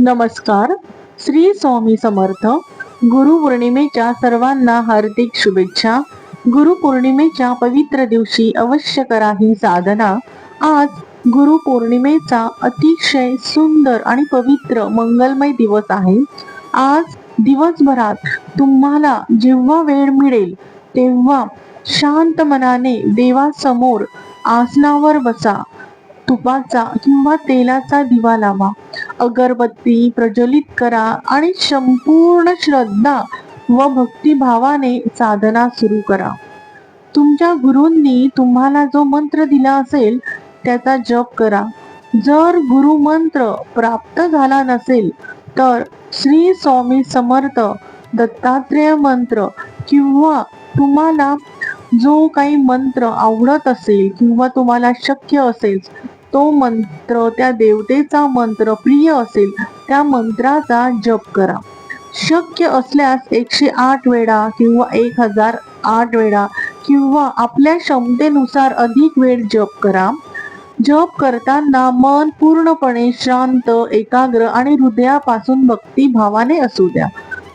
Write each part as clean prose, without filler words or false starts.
नमस्कार. श्री स्वामी समर्थ. गुरुपौर्णिमेच्या सर्वांना हार्दिक शुभेच्छा. गुरुपौर्णिमेच्या पवित्र दिवशी अवश्य करा ही साधना. आज गुरुपौर्णिमेचा अतिशय सुंदर आणि पवित्र मंगलमय दिवस आहे. आज दिवसभरात तुम्हाला जेव्हा वेळ मिळेल तेव्हा शांत मनाने देवासमोर आसनावर बसा. तुपाचा किंवा तेलाचा दिवा लावा, अगरबत्ती प्रज्वलित करा आणि संपूर्ण श्रद्धा व भक्तिभावाने साधना सुरू करा. तुमच्या गुरूंनी तुम्हाला जो मंत्र दिला असेल त्याचा जप करा. जर गुरुमंत्र प्राप्त झाला नसेल तर श्री स्वामी समर्थ, दत्तात्रेय मंत्र किंवा तुम्हाला जो काही मंत्र आवडत असेल किंवा तुम्हाला शक्य असेल तो मंत्र, त्या देवतेचा मंत्र प्रिय असेल त्या मंत्राचा जप करा. शक्य असल्यास 108 वेळा किंवा 1008 वेळा किंवा आपल्या क्षमतेनुसार अधिक वेळ जप करा. जप करताना मन पूर्णपणे शांत, एकाग्र आणि हृदयापासून भक्तिभावाने असू द्या.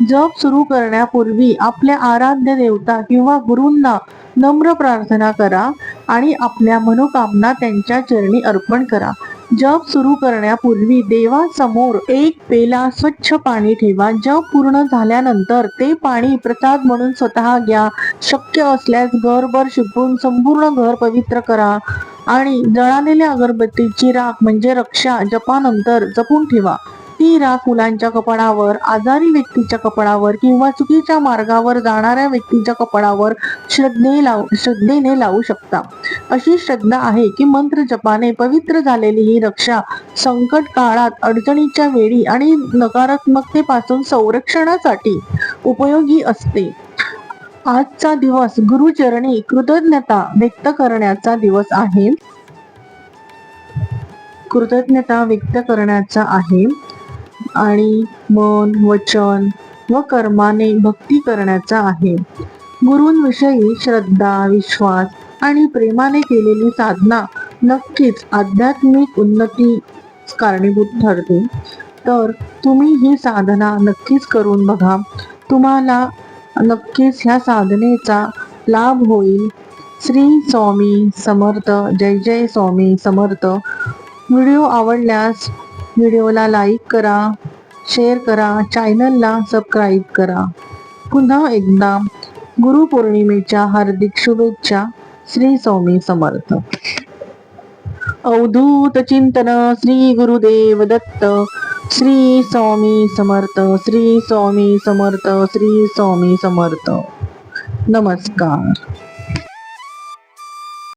जप सुरू करण्यापूर्वी आपल्या आराध्य देवता किंवा गुरूंना नम्र प्रार्थना करा आणि आपल्या मनोकामना त्यांच्या चरणी अर्पण करा. जप सुरू करण्यापूर्वी देवासमोर एक पेला स्वच्छ पाणी ठेवा. जप पूर्ण झाल्यानंतर ते पाणी प्रसाद म्हणून स्वतः घ्या. शक्य असल्यास घरभर शिंपडून संपूर्ण घर पवित्र करा आणि जळालेल्या अगरबत्तीची राख म्हणजे रक्षा जपानंतर जपून ठेवा. ती राख मुलांच्या कपाळावर, आजारी व्यक्तीच्या कपाळावर किंवा चुकीच्या मार्गावर जाणाऱ्या व्यक्तीच्या कपाळावर श्रद्धेने लावू शकता. अशी श्रद्धा आहे की मंत्र जपाने पवित्र झालेली ही रक्षा संकट काळात, अडचणीच्या वेळी आणि नकारात्मकतेपासून संरक्षणासाठी उपयोगी असते. आजचा दिवस गुरुचरणी कृतज्ञता व्यक्त करण्याचा दिवस आहे. आणि मन, वचन व कर्माने भक्ती करण्याचा आहे. गुरूंविषयी श्रद्धा, विश्वास आणि प्रेमाने केलेली साधना नक्कीच आध्यात्मिक उन्नतीस कारणीभूत ठरते. तर तुम्ही ही साधना नक्कीच करून बघा. तुम्हाला नक्कीच ह्या साधनेचा लाभ होईल. श्री स्वामी समर्थ. जय जय स्वामी समर्थ. व्हिडिओ आवडल्यास व्हिडिओला लाईक करा, शेअर करा, चॅनलला सबस्क्राईब करा. पुन्हा एकदा गुरुपौर्णिमेच्या हार्दिक शुभेच्छा. श्री स्वामी समर्थ. अवधूत चिंतन श्री गुरुदेव दत्त. श्री स्वामी समर्थ. श्री स्वामी समर्थ. श्री स्वामी समर्थ. नमस्कार.